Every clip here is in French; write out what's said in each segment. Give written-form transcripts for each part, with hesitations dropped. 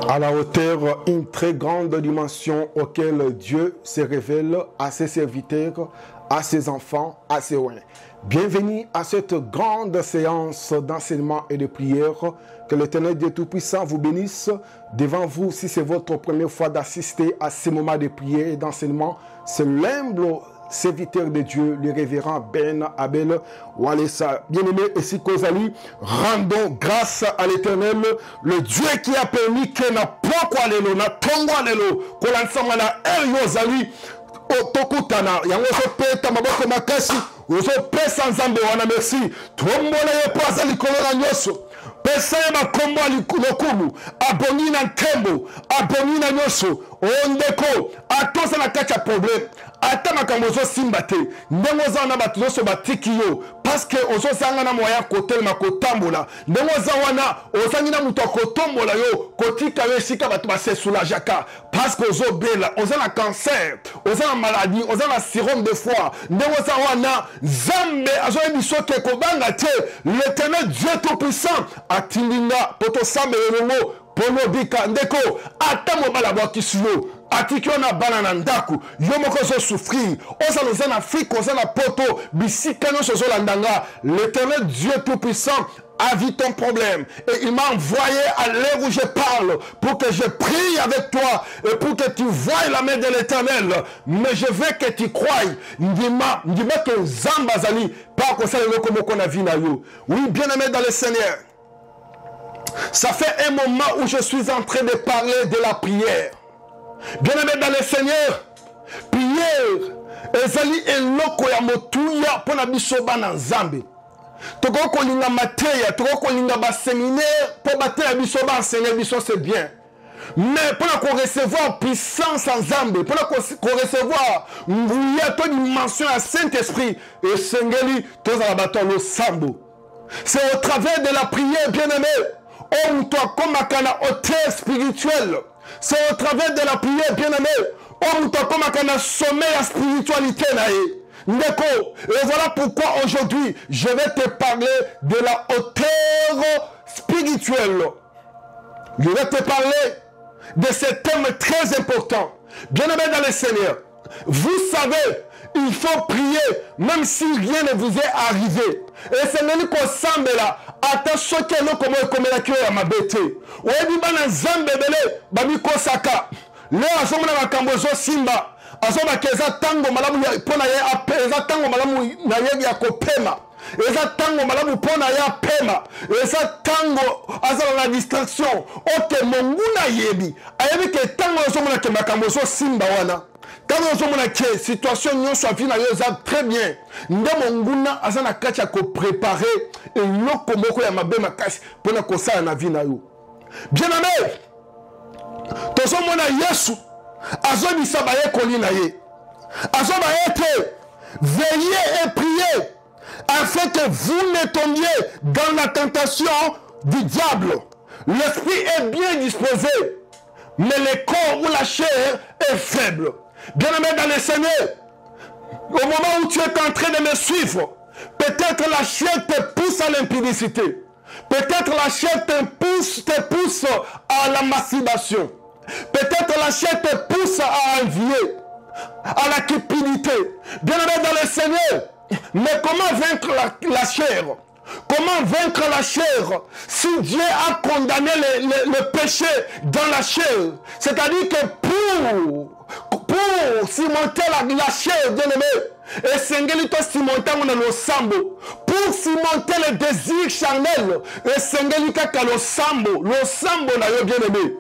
À la hauteur, une très grande dimension auquel Dieu se révèle à ses serviteurs, à ses enfants, à ses oins. Bienvenue à cette grande séance d'enseignement et de prière. Que l'Éternel Dieu Tout-Puissant vous bénisse. Devant vous, si c'est votre première fois d'assister à ces moments de prière et d'enseignement, c'est l'humble serviteur de Dieu, le révérend Ben Abel Walesa. Bien-aimé, ici Kozali, rendons grâce à l'Éternel, le Dieu qui a permis que na poko alelo, na tongo alelo, kolansama na el yozali, otokutana, yango so peta maboko makasi, ozo pesa nzambe wana merci, tombola ye pasa likolo na nyoso. Pesa ya makombo lokumu, aboni na ntembo, aboni na nyoso, ondeko, atosa na kacha problème. Ata makambo ozo simba te ndenge oza wana bato nyonso batiki yo parceke ozozanga na moya kotelema kotambola ndenge oza wana ozangi na moto akotombola yo kotika yo esika bato basesulajaka parceke ozobela oza na cancer oza na maladie oza na sirome de foi ndenge oza wana nzambe azoyebi soki ekobanga te l'Éternel Dieu Tout-Puissant atindinga po tosambela elongo mpo lobika ndeko ata mobala bwakisi yo atiki yo na bana na ndaku yo moko ozosouffrir ozala oza na Afrique oza na poto bisika nyonso ozolandanga l'Éternel Dieu Tout-Puissant a vu ton problème et il m'a envoyé à l'heure où je parle pour que je prie avec toi et pour que tu voies la main de l'Éternel. Mais je veux que tu croies. Ndima que Nzamba Zali pas comme ça le lokomoko na vie na yo. Oui, bien-aimé dans le Seigneur. Ça fait un moment où je suis en train de parler de la prière. Bien-aimé dans le Seigneur, prière ezali eloko ya motuya pona biso bana Nzambe. Toko kolinga mateya, toko kolinga ba séminaire pour bateya biso ba enseigner biso c'est bien. Mais pour recevoir puissance en Nzambe, pour recevoir une dimension à Saint-Esprit et sengeli tozala bato lo sambo. C'est au travers de la prière, bien-aimé, on doit comme un hauteur spirituelle. C'est au travers de la prière, bien-aimé, on doit comme un sommet à spiritualité. Et voilà pourquoi aujourd'hui, je vais te parler de la hauteur spirituelle. Je vais te parler de ce thème très important. Bien-aimé dans le Seigneur, vous savez, il faut prier même si rien ne vous est arrivé. Et c'est même qu'on semble là. Attention que nous comme la cure à ma bête. Ouais, du bana zambe bele, babi kosaka. Le azomuna makambozo simba. Azoma keza tango malamu pona ya apeza tango malamu na yegi ya kopema. Eza tango malamu pona ya pema. Eza tango azala la distraction. Oke monguna yebi. Ayebi ke tango azomuna ke makambozo simba wana. Quand on a que situation nous soit finale très bien, nous nguna azana kacha ko préparer et lokomoko ya mabe makasi pour na kosa na vie na yo. Bien-aimé, tozo mona Yesu azoni sabaye kolina ye. Azoma été veillez et priez afin que vous ne tombiez dans la tentation du diable. L'esprit est bien disposé, mais le corps ou la chair est faible. Bien-aimé dans le Seigneur, au moment où tu es en train de me suivre, peut-être la chair te pousse à l'impudicité. Peut-être la chair te pousse à la masturbation. Peut-être la chair te pousse à envier, à la cupidité. Bien-aimé dans le Seigneur, mais comment vaincre la chair? Comment vaincre la chair si Dieu a condamné le péché dans la chair? C'est-à-dire que pour cimenter la chair, bien-aimé, et sengelito cimenter on a le sambo. Pour cimenter le désir charnel, et sengelika ka le sambo na yo, bien-aimé.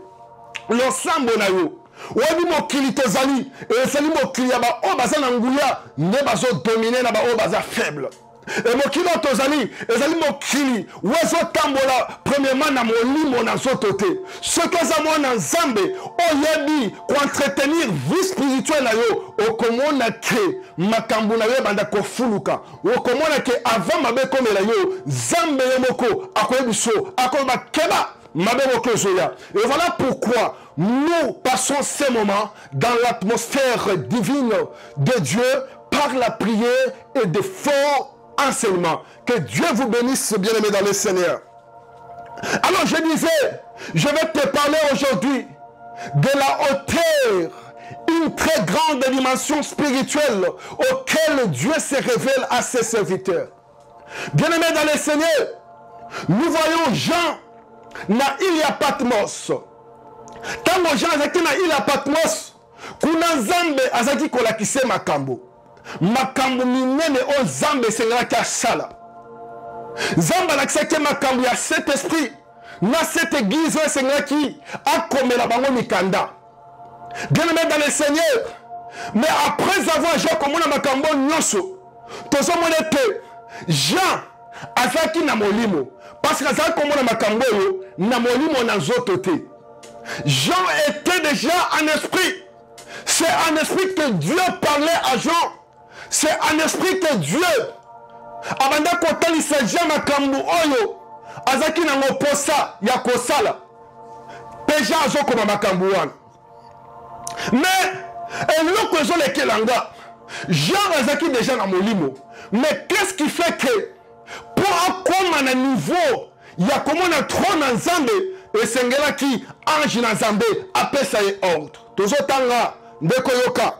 Le sambo na yo. Wadi mokili tozali, et sali mokili ya ba o baza na nguya, ne bazo dominer na ba o baza faible. Et mokili tozali, ezali mokili, wezo tambola premièrement na molimo na zotote. Ce que ça moi na Nzambe, oyebi ko entretenir vie spirituelle na yo, okomona ke makambu na yo banda ko fuluka. Okomona ke avant mabe komela yo, Nzambe yemoko akoyebiso, akoba keba. Et voilà pourquoi nous passons ces moments dans l'atmosphère divine de Dieu par la prière et de forts enseignements. Que Dieu vous bénisse, bien-aimés dans le Seigneur. Alors je disais, je vais te parler aujourd'hui de la hauteur, une très grande dimension spirituelle auquel Dieu se révèle à ses serviteurs. Bien-aimés dans le Seigneur, nous voyons Jean na île ya Patmos. Tango Jean azaki na île ya Patmos, kuna Nzambe azaki kolakise makambo. Makambo minene o Nzambe esengelaki asala. Nzambe alakisaki makambo ya cet esprit na cette église oyo esengelaki akomela bango mikanda. Bien-aimés dans le Seigneur, mais après avoir Jean komona makambo nyonso, tozomona ete Jean azaki na molimo, parce que azaki komona makambo oyo na molimo na nzoto te. Jean était déjà en esprit. C'est en esprit que Dieu parlait à Jean. C'est en esprit que Dieu abanda kotalisa Jean makambo oyo azaki na ngoposa ya kosala. Déjà azokoma makambo wana. Mais eloko ezolekelanga Jean azaki déjà na molimo. Mais qu'est-ce qui fait que pour akoma na niveau ya komona trône Nzambe esengelaki ange na Nzambe apesa ye ordre? Tozotanga ndeko yoka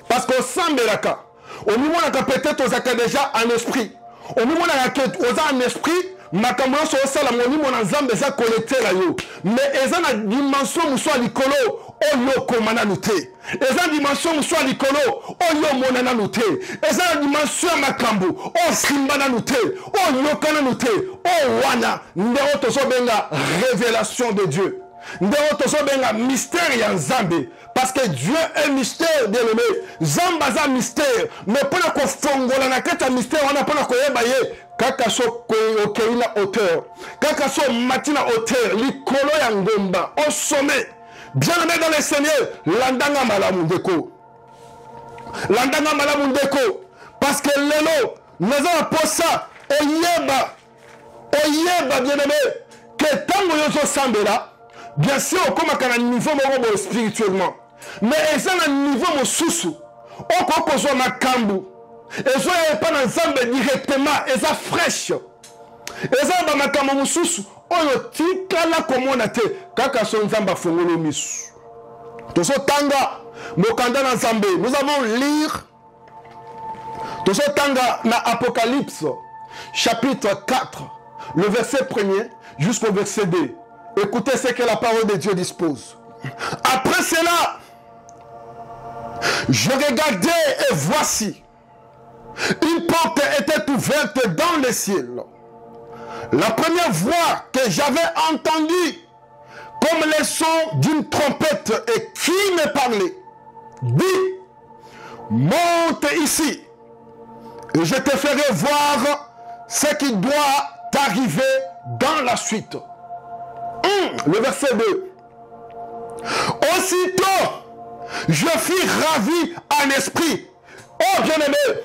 parce que osambelaka omimonaka peut-être ozaka déjà en esprit, omimonaka ke oza en esprit makambo nyonso osala molimo na Nzambe eza connecté na yo, mais eza na dimension mosusu ya likolo oyo okoma nanu te, eza na dimension mosusu ya likolo oyo omona nanu te, eza na dimension ya makambo osimba nanu te, oyoka nanu te, o wana ndeko tozobenga révélation de Dieu, ndeko tozobenga mystère ya Nzambe. Parce que Dieu est mystère, bien-aimé. Nzambe aza mystère. Mais pour la kofongola na kata mystère, on a pour la koyeba ye. Kaka so okei na hauteur. Kaka so mati na hauteur. Likolo ya ngomba. Au sommet. Bien-aimé dans le Seigneur. Landanga malamu ndeko. Landanga malamu ndeko. Parce que lelo, nous avons pour ça. Oyeba, bien-aimé. Que tango yozo sambela. Bien sûr, comme à un niveau spirituellement. Mais ils ont un niveau mosusu. Au kokozo makambu. Ils ont pas ensemble directement. Ils ont fraîche. Ils ont pas makambu mosusu. Oyo tika la komonate. Kaka son zamba fongolo misu. Toso tanga. Mokanda na zambe. Nous allons lire. Toso tanga na Apocalypse. Chapitre 4. Le verset 1er jusqu'au verset 2. Écoutez ce que la parole de Dieu dispose. Après cela, je regardais et voici, une porte était ouverte dans le ciel. La première voix que j'avais entendue, comme le son d'une trompette, et qui me parlait, dit, monte ici, et je te ferai voir ce qui doit t'arriver dans la suite. Le verset 2. Aussitôt, je fus ravi en esprit. Oh bien-aimé,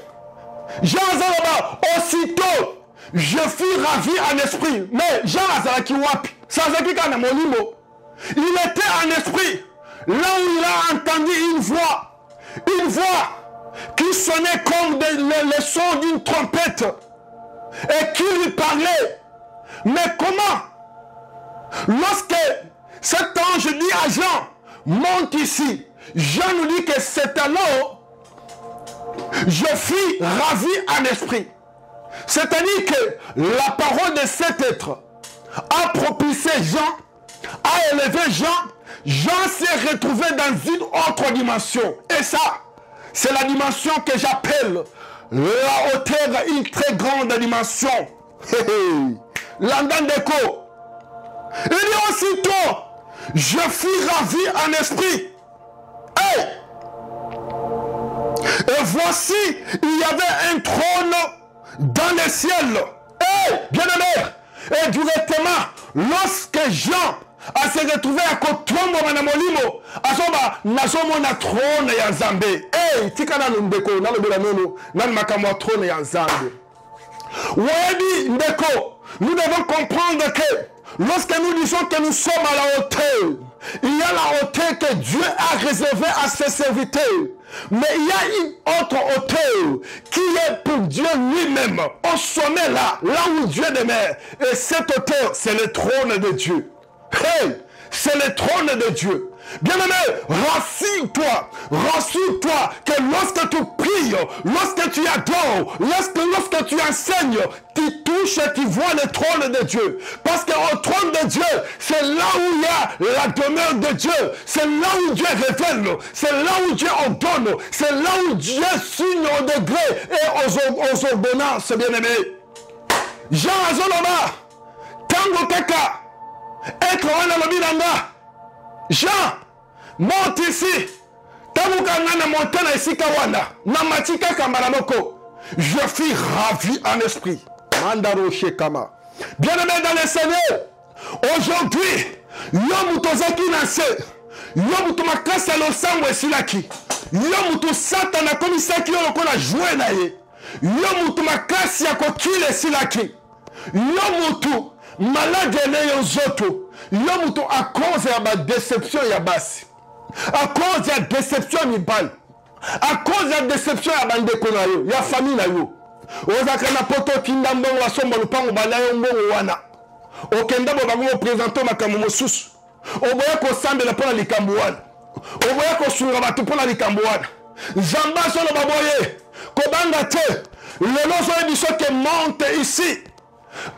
Jean Azalaba, aussitôt, je fus ravi en esprit. Mais Jean Azalaki wapi, Sazaki kana molimo. Il était en esprit, là où il a entendu une voix qui sonnait comme le son d'une trompette et qui lui parlait. Mais comment? Lorsque cet ange dit à Jean, monte ici, Jean nous dit que c'est alors, je fus ravi en esprit. C'est-à-dire que la parole de cet être a propulsé Jean, a élevé Jean. Jean s'est retrouvé dans une autre dimension. Et ça, c'est la dimension que j'appelle la hauteur, une très grande dimension. L'andandeko. Il dit aussitôt, je fus ravi en esprit. Hey! Et voici, il y avait un trône dans le ciel. Hey! Bien-aimé. Et directement, lorsque Jean a se retrouvé à Kotombo Manamolimo, à Soba, Nazomona trône ya Nzambe. Hey! Tikana Ndeko, Nalobela Nono, Nan Makamwa trône ya Nzambe. Wadi Ndeko, nous devons comprendre que lorsque nous disons que nous sommes à la hauteur, il y a la hauteur que Dieu a réservée à ses serviteurs. Mais il y a une autre hauteur qui est pour Dieu lui-même, au sommet là où Dieu demeure. Et cette hauteur, c'est le trône de Dieu. Hey, c'est le trône de Dieu. Bien-aimé, rassure-toi que lorsque tu pries, lorsque tu adores, lorsque tu enseignes, tu touches et tu vois le trône de Dieu. Parce qu'au trône de Dieu, c'est là où il y a la demeure de Dieu. C'est là où Dieu révèle. C'est là où Dieu ordonne. C'est là où Dieu signe aux degrés et aux ordonnances, bien-aimé. Jean Azoloma, Tango Kaka, être un lobinanga. Jean, monte ici. Je suis ravi en esprit. Mandaro Shekama. Bien-aimé dans le Seigneur, aujourd'hui, Yomutozaki Nase, Yomutumakasa Losango Silaki, Yomutu Satan a commisaki Yolokona joué naye, Yomutumakasi Yakokile Silaki, Yomutu malade Neyozoto, Yomutu à cause de la déception Yabasi. À cause de la déception Mibal, à cause de la déception ya bandeko na yo, ya famille na yo. Ozaka na poto kinda mbongo wasomba lupango balayo mbongo wana. Okenda bo bango présenter makambo mosusu. Oboya ko sambela pona likambo wana. Oboya ko sunga batu pona likambo wana. Zamba solo baboye. Ko banga te. Le lozo ebiso qui monte ici.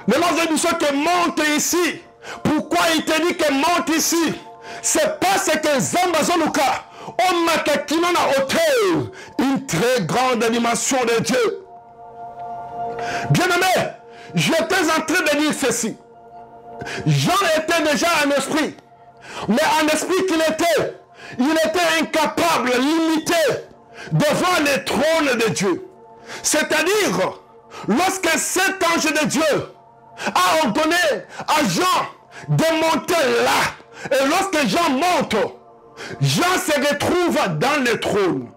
Le lozo ebiso qui monte ici. Pourquoi il te dit que monte ici? C'est parce que Zamba Zoluka, on m'a quelqu'un à hauteur, une très grande dimension de Dieu. Bien-aimé, j'étais en train de dire ceci. Jean était déjà en esprit, mais en esprit qu'il était incapable, limité devant le trône de Dieu. C'est-à-dire, lorsque cet ange de Dieu a ordonné à Jean de monter là, et lorsque Jean monte, Jean se retrouve dans le trône.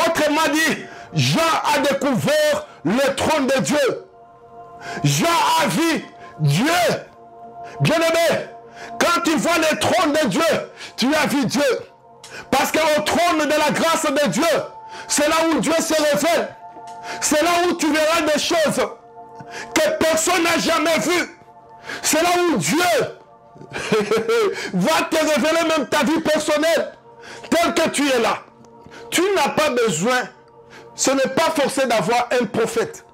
Autrement dit, Jean a découvert le trône de Dieu. Jean a vu Dieu. Bien-aimé, quand tu vois le trône de Dieu, tu as vu Dieu. Parce qu'au trône de la grâce de Dieu, c'est là où Dieu se révèle. C'est là où tu verras des choses que personne n'a jamais vues. C'est là où Dieu va te révéler même ta vie personnelle telle que tu es là. Tu n'as pas besoin, ce n'est pas forcé d'avoir un prophète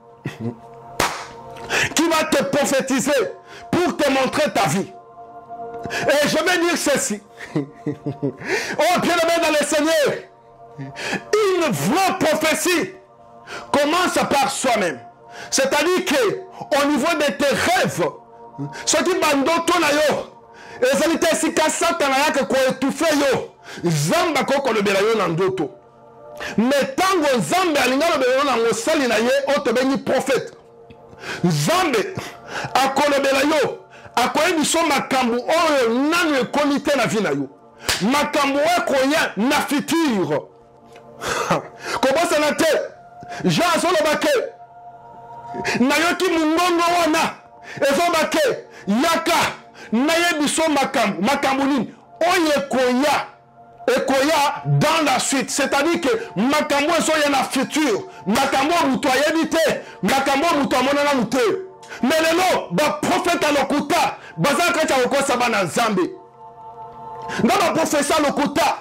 qui va te prophétiser pour te montrer ta vie. Et je vais dire ceci. Oh, bien-aimé dans le Seigneur, une vraie prophétie commence par soi-même. C'est-à-dire qu'au niveau de tes rêves, ce qui m'a donné, ezali te sika satana yake ko etufe yo zamba koko lobela yo na ndoto mais tango zambe alinga lobela yo na ngosali na ye otobengi prophète zambe akolobela yo akoyebiso makambo oyo nanu ekomi te na vi na yo makambo ekoya na futur kobosana te Jean azoloba ke nayoki mungongo wana ezobake yaka nayebiso makambo nini oyo ekoya dans la suite, c'est-à-dire que makambo ezoya na futur, makambo mutu ayebi te, makambo mutu amonana mute. Mais lelo ba prophète lokuta bazaka cha kokosa bana nzambe nga ba professeur lokuta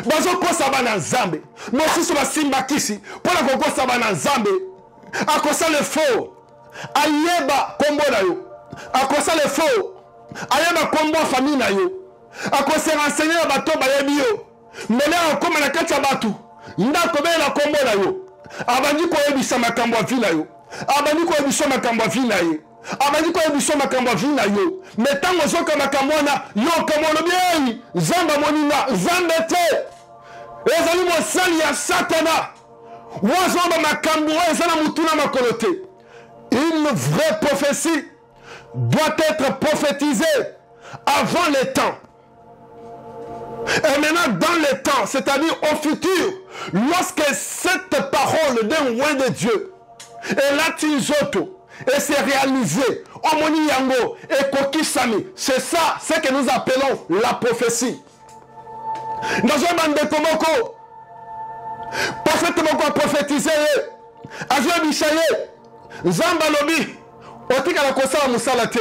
bazokosa bana nzambe mosusu basimba kisi mpona kokosa bana nzambe akosa le faux ayeba kombo na yo akosa le faux ayeba kombo famille na yo akose renseigner na bato bayebi yo mele akoma na kati ya batu ndako be na kombo na yo abandi koyebisa makambo ya vi na yo abandi koyebisa makambo ya vi na ye abandi koyebisa makambo ya vi na yo me ntango ozoka makambo wana yo kamono bien nzambe amoninga nzambe te ezali mosali ya satana wazoba makambo oyo eza na mutu na makolo te. Une vraie prophétie doit être prophétisée avant le temps. Et maintenant dans le temps, c'est-à-dire au futur, lorsque cette parole d'un roi de Dieu est là tinzoto et c'est réalisé, omoni yango et kokisami, c'est ça, ce que nous appelons la prophétie. Dans un bande komoko, prophète moko a prophétisé, Azwe Bishaye, Zamba lobi, otika la kosala musala te.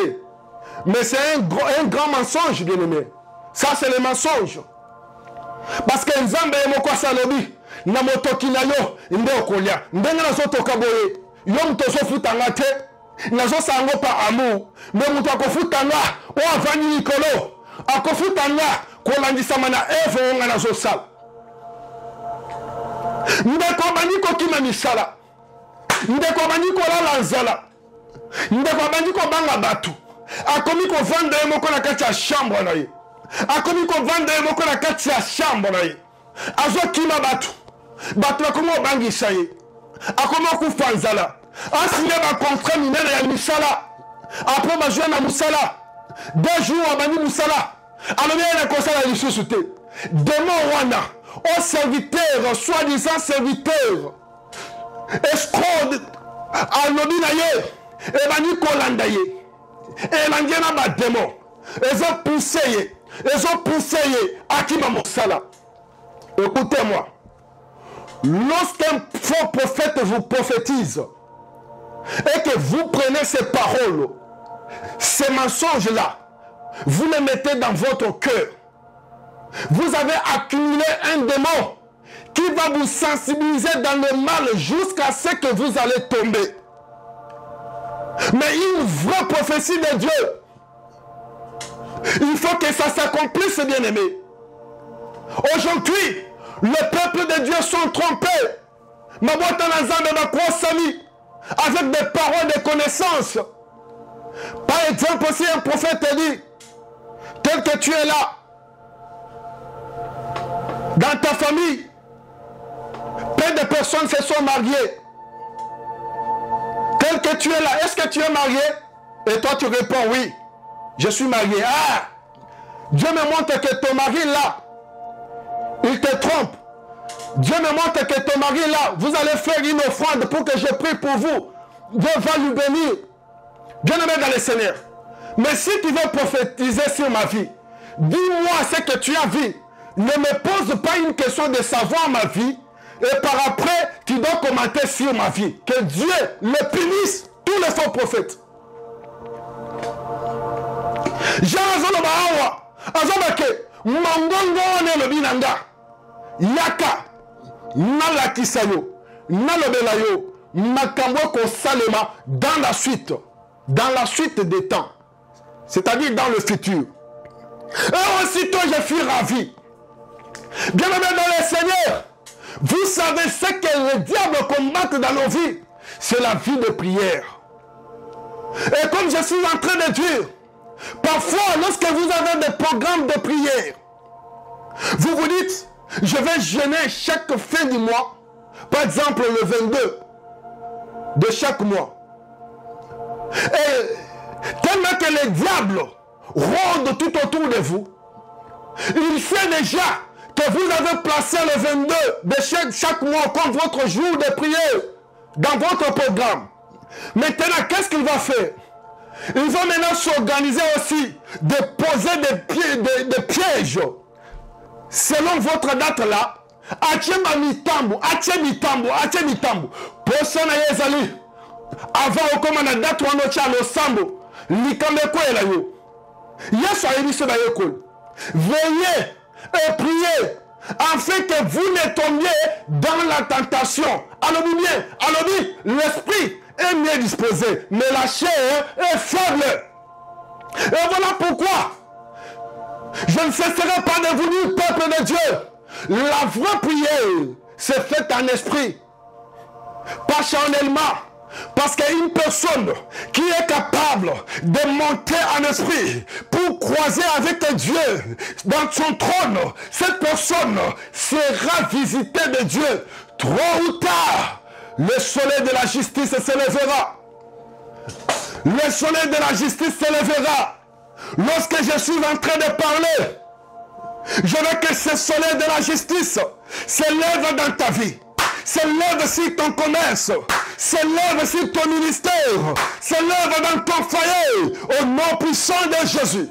Mais c'est un grand mensonge, bien-aimé. Ça, c'est le mensonge. Parce que Nzambe moko salobi na motoki na yo nde okolia ndenge nazotoka boye yo muto sofutanga te nazosango pa amour mais muto akofutanga o avandi likolo akofutanga kolandisama na eve onga nazosala ndeko bandi kokima misala ndeko bandi kolala nzala ndeko bandi kobanga bato akomi kovanda ye moko na kati ya chambre na ye akomi kovanda ye moko na kati ya chambre na ye azokima bato bakomi obangisa ye akomi okufa nzala asine bacontrat minene ya misala apres bazwa na mosala 2 jours abandi mosala alobi ye na kosala lisusu te demon wana au serviteur soi-disant serviteur escroc alobi na ye ebandi kolanda ye elandi na bademon ezopousse ye akima mosala. Écoutez-moi, lorsqu'un faux prophète vous prophétise et que vous prenez ces paroles, ces mensonges-là, vous les mettez dans votre cœur, vous avez accumulé un démon qui va vous sensibiliser dans le mal jusqu'à ce que vous allez tomber. Mais une vraie prophétie de Dieu, il faut que ça s'accomplisse, bien-aimé. Aujourd'hui, le peuple de Dieu sont trompés. Avec des paroles de connaissance. Par exemple, si un prophète te dit, tel que tu es là, dans ta famille, peu de personnes se sont mariées. Tel que tu es là, est-ce que tu es marié? Et toi tu réponds oui, je suis marié. Ah, Dieu me montre que ton mari là, il te trompe. Dieu me montre que ton mari là, vous allez faire une offrande pour que je prie pour vous. Dieu va lui bénir. Bien-aimé dans le Seigneur. Mais si tu veux prophétiser sur ma vie, dis-moi ce que tu as vu. Ne me pose pas une question de savoir ma vie. Et par après, tu dois commenter sur ma vie. Que Dieu le punisse, tous les faux prophètes. Yaka nalakisayo nalobelayo makambo ko salema dans la suite des temps, c'est-à-dire dans le futur. Et aussitôt je fus ravi. Bien-aimé dans le Seigneur, vous savez ce que le diable combatte dans nos vies, c'est la vie de prière. Et comme je suis en train de dire, parfois lorsque vous avez des programmes de prière, vous vous dites, je vais jeûner chaque fin du mois, par exemple le 22 de chaque mois. Et tellement que le diable rôde tout autour de vous, il sait déjà que vous avez placé le 22 de chaque mois comme votre jour de prière dans votre programme. Maintenant, qu'est-ce qu'il va faire? Il va maintenant s'organiser aussi de poser des pièges selon votre date là. Avant au commandant date ou en sambo, veillez et priez afin que vous ne tombiez dans la tentation. Alors bien, l'esprit est mieux disposé, mais la chair est faible. Et voilà pourquoi je ne cesserai pas de vous dire, peuple de Dieu, la vraie prière se fait en esprit, pas charnellement. Parce qu'une personne qui est capable de monter en esprit pour croiser avec Dieu dans son trône, cette personne sera visitée de Dieu. Tôt ou tard, le soleil de la justice se lèvera. Le soleil de la justice se lèvera. Lorsque je suis en train de parler, je veux que ce soleil de la justice se lève dans ta vie. Se lève sur ton commerce, se lève sur ton ministère, se lève dans ton foyer, au nom puissant de Jésus.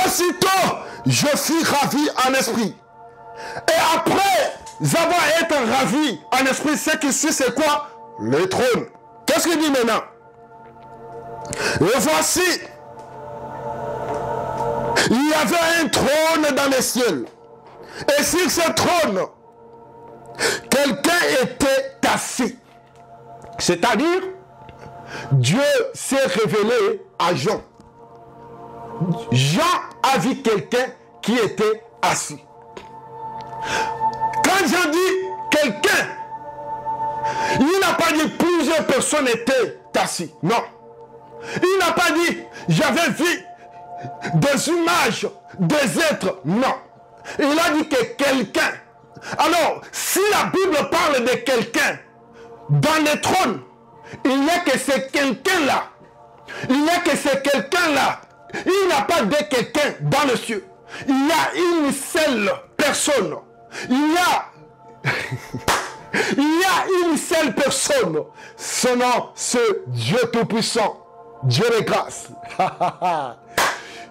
Aussitôt, je suis ravi en esprit. Et après avoir été ravi en esprit, ce qui suit, c'est quoi? Le trône. Qu'est-ce qu'il dit maintenant? Et voici, il y avait un trône dans les cieux. Et sur ce trône, quelqu'un était assis. C'est-à-dire, Dieu s'est révélé à Jean. Jean a vu quelqu'un qui était assis. Quand Jean dit quelqu'un, il n'a pas dit plusieurs personnes étaient assis. Non. Il n'a pas dit j'avais vu des images, des êtres. Non. Il a dit que quelqu'un. Alors, si la Bible parle de quelqu'un dans le trône, il n'y a que c'est quelqu'un-là. Il n'y a que c'est quelqu'un-là. Il n'a pas de quelqu'un dans le ciel. Il y a une seule personne. Il y a une seule personne. Son nom, c'est Dieu Tout-Puissant. Dieu de grâce.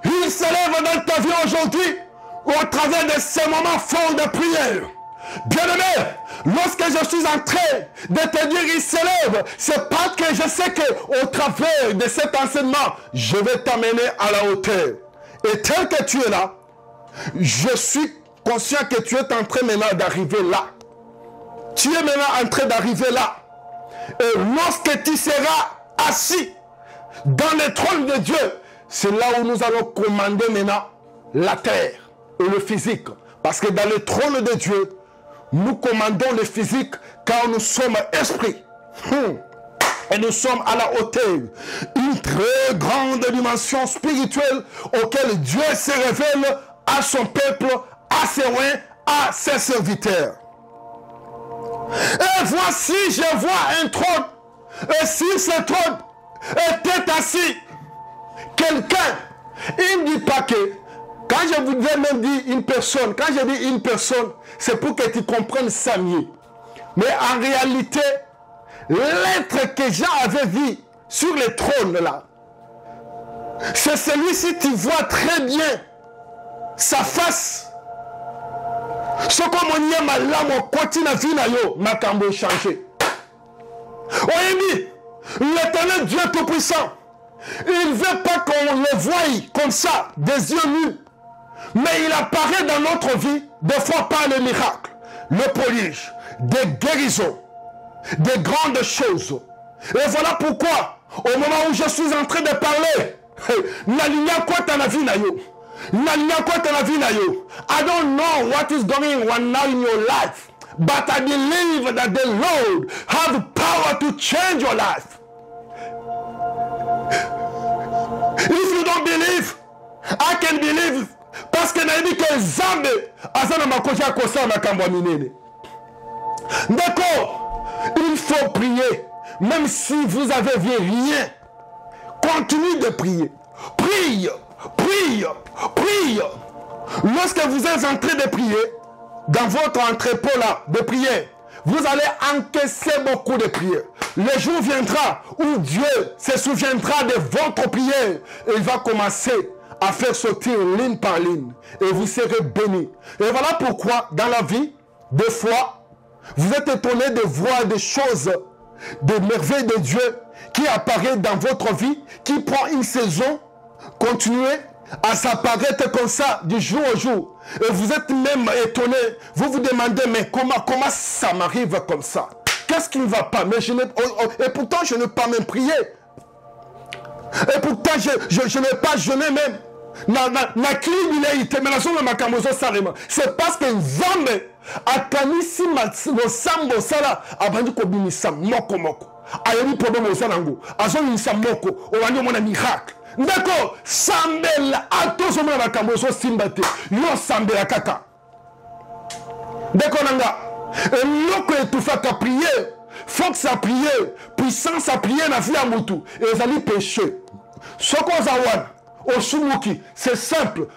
Il s'élève dans ta vie aujourd'hui au travers de ces moments forts de prière. Bien-aimé, lorsque je suis en train de te dire il s'élève, c'est parce que je sais qu'au travers de cet enseignement, je vais t'amener à la hauteur. Et tel que tu es là, je suis conscient que tu es en train maintenant d'arriver là. Tu es maintenant en train d'arriver là. Et lorsque tu seras assis dans le trône de Dieu, c'est là où nous allons commander maintenant la terre et le physique. Parce que dans le trône de Dieu, nous commandons le physique car nous sommes esprits. Et nous sommes à la hauteur. Une très grande dimension spirituelle auquel Dieu se révèle à son peuple, à ses rois, à ses serviteurs. Et voici, je vois un trône. Et sur ce trône était assis quelqu'un. Il ne dit pas que, quand je vous ai même dit une personne, quand je dis une personne, c'est pour que tu comprennes ça mieux. Mais en réalité, l'être que Jean avait vu sur le trône là, c'est celui-ci, tu vois très bien sa face. Ce comme on y a ma lame, on continue à vivre, ma cambo changé. On dit, l'éternel Dieu Tout-Puissant, il ne veut pas qu'on le voie comme ça, des yeux nus. Mais il apparaît dans notre vie, des fois par le miracle, le prodige, des guérisons, des grandes choses. Et voilà pourquoi, au moment où je suis en train de parler, I don't know what is going on now in your life, but I believe that the Lord has power to change your life. If you don't believe, I can believe. Parce que n'a dit que Zambe azana makoja kosa makambo minene. D'accord, il faut prier, même si vous avez vu rien. Continue de prier. Prie, prie, prie. Lorsque vous êtes en train de prier, dans votre entrepôt là de prière, vous allez encaisser beaucoup de prières. Le jour viendra où Dieu se souviendra de votre prière et il va commencer à faire sortir ligne par ligne et vous serez bénis. Et voilà pourquoi dans la vie, des fois, vous êtes étonné de voir des choses, des merveilles de Dieu qui apparaissent dans votre vie, qui prend une saison, continuez à s'apparaître comme ça du jour au jour. Et vous êtes même étonné, vous vous demandez mais comment ça m'arrive comme ça? Qu'est-ce qui ne va pas? Mais et pourtant je n'ai pas même prié. Et pourtant je n'ai pas jeûné même. C'est parce que Nzambe akanisi losambo sala abandi kobimisa moko moko. Ayebi problème osanango. Azonisa moko owandi omona miracle. D'accord, sambela atozomona makambo so simbate. Yo sambela kaka. D'accord nanga. Et loko etufaka prier. Faut que ça prier, puissance à prier na vie à mutu. Et ezali péché. Soko zawana osumuki, c'est simple.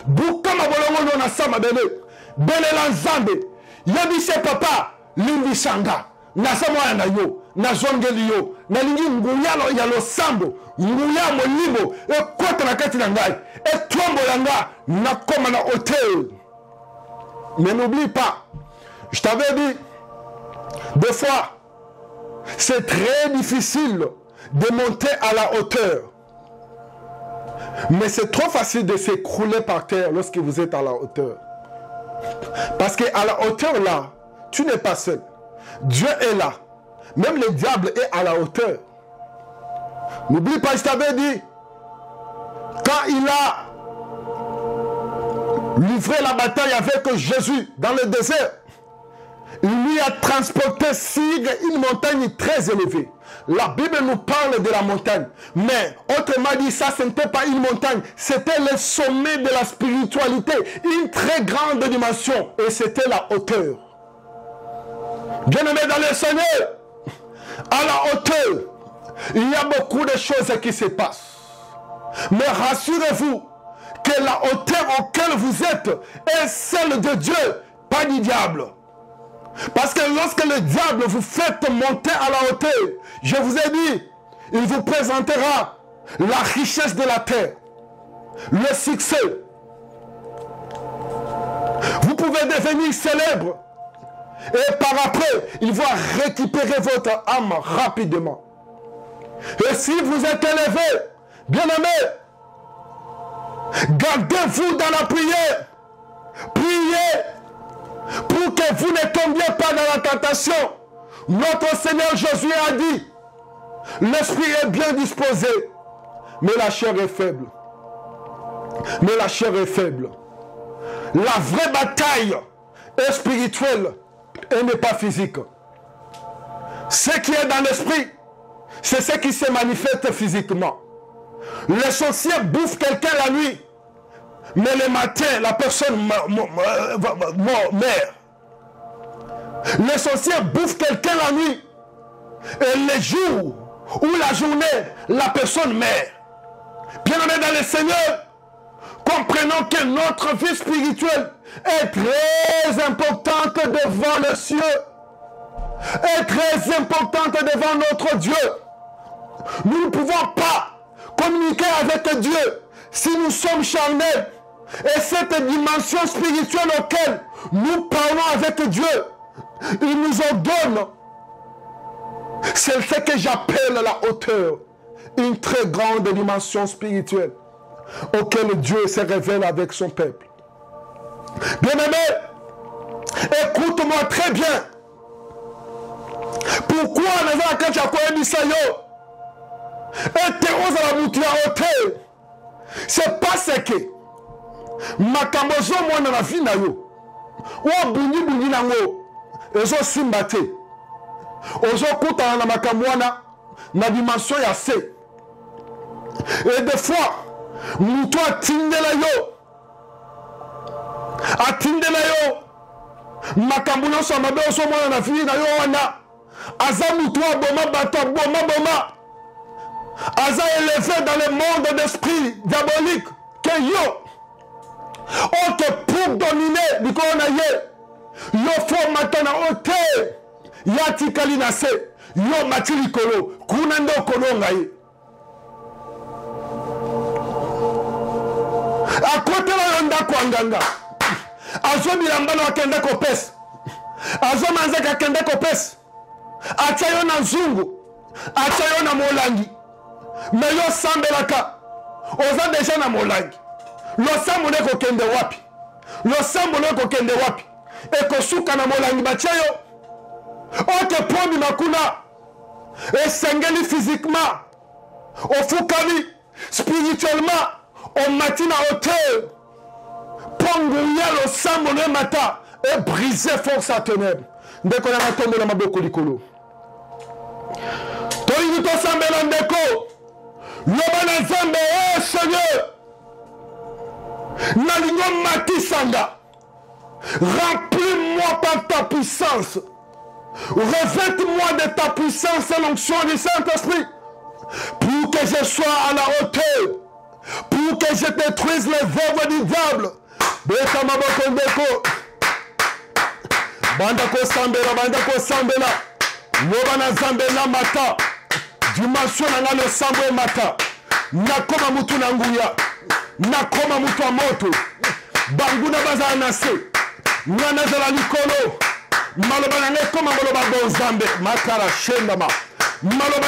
Bukama bolongo na sama bele. Belela Nzambe. Yebise papa limbisanga. Na samwa na yo, na zongeli yo, na lingi nguyalo ya losambo, nguya molimo e kota na kati na ngai. Et tombo yanga na koma na hôtel. Mais n'oublie pas, je t'avais dit, des fois, c'est très difficile de monter à la hauteur. Mais c'est trop facile de s'écrouler par terre lorsque vous êtes à la hauteur. Parce qu'à la hauteur là, tu n'es pas seul. Dieu est là. Même le diable est à la hauteur. N'oublie pas, je t'avais dit, quand il a livré la bataille avec Jésus dans le désert, il lui a transporté sur une montagne très élevée. La Bible nous parle de la montagne. Mais autrement dit, ça, ce n'était pas une montagne. C'était le sommet de la spiritualité. Une très grande dimension. Et c'était la hauteur. Bien-aimés dans le Seigneur, à la hauteur, il y a beaucoup de choses qui se passent. Mais rassurez-vous que la hauteur auquel vous êtes est celle de Dieu, pas du diable. Parce que lorsque le diable vous fait monter à la hauteur, je vous ai dit, il vous présentera la richesse de la terre, le succès. Vous pouvez devenir célèbre et par après, il va récupérer votre âme rapidement. Et si vous êtes élevé, bien-aimé, gardez-vous dans la prière. Priez pour que vous ne tombiez pas dans la tentation. Notre Seigneur Jésus a dit, l'esprit est bien disposé, mais la chair est faible. Mais la chair est faible. La vraie bataille est spirituelle et n'est pas physique. Ce qui est dans l'esprit, c'est ce qui se manifeste physiquement. Le sorcier bouffe quelqu'un la nuit, mais le matin, la personne meurt. Le sorcier bouffe quelqu'un la nuit, et le jour ou la journée, la personne meurt. Bien-aimés dans le Seigneur, comprenons que notre vie spirituelle est très importante devant le ciel, est très importante devant notre Dieu. Nous ne pouvons pas communiquer avec Dieu si nous sommes charnels. Et cette dimension spirituelle auquel nous parlons avec Dieu, il nous en donne. C'est ce que j'appelle la hauteur. Une très grande dimension spirituelle auquel Dieu se révèle avec son peuple. Bien-aimé, écoute-moi très bien. Pourquoi c'est parce que makambozo mwana na vie na yo o bunyi nango ezo simba te ozo kutana na makamwana na dimension ya C. Et des fois mutu atindela yo makambo nyonso mabe ozo mwana na vie na yo wana aza mutu aboma bato boma aza élevé dans le monde d'esprit diabolique que yo ok pour dominer biko na ye yo fo matana ote ya tikali na se yo matili kolo kuna ndo kolonga ye akotela yo ndako anganga azo bilambana wakende kopesa azo manzaka akende kopesa atia yo na nzungu atia yo na molangi me yo sambelaka oza deja na molangi losambo ne kokende wapi losambo ne kokende wapi ekosuka na molangi batia yo oke pomi makuna esengeli physiquement ofukami spirituellement omati na hauteur ponguya losambo ne mata et briser force à ténèbres ndeko na matombo na maboko likolo toyini tosambela ndeko loba na nzambe Seigneur nalingo matisanga remplis-moi par ta puissance, revête-moi de ta puissance et l'onction du Saint-Esprit pour que je sois à la hauteur, pour que je détruise les œuvres du diable. Bandako sambela loba na nzambe na mata dimension na le sambo mata nakoma mutu na nguya nakoma mutu moto banguna baza na se nana zala likolo maloba na ngekoma maloba bo nzambe makara shenda ma maloba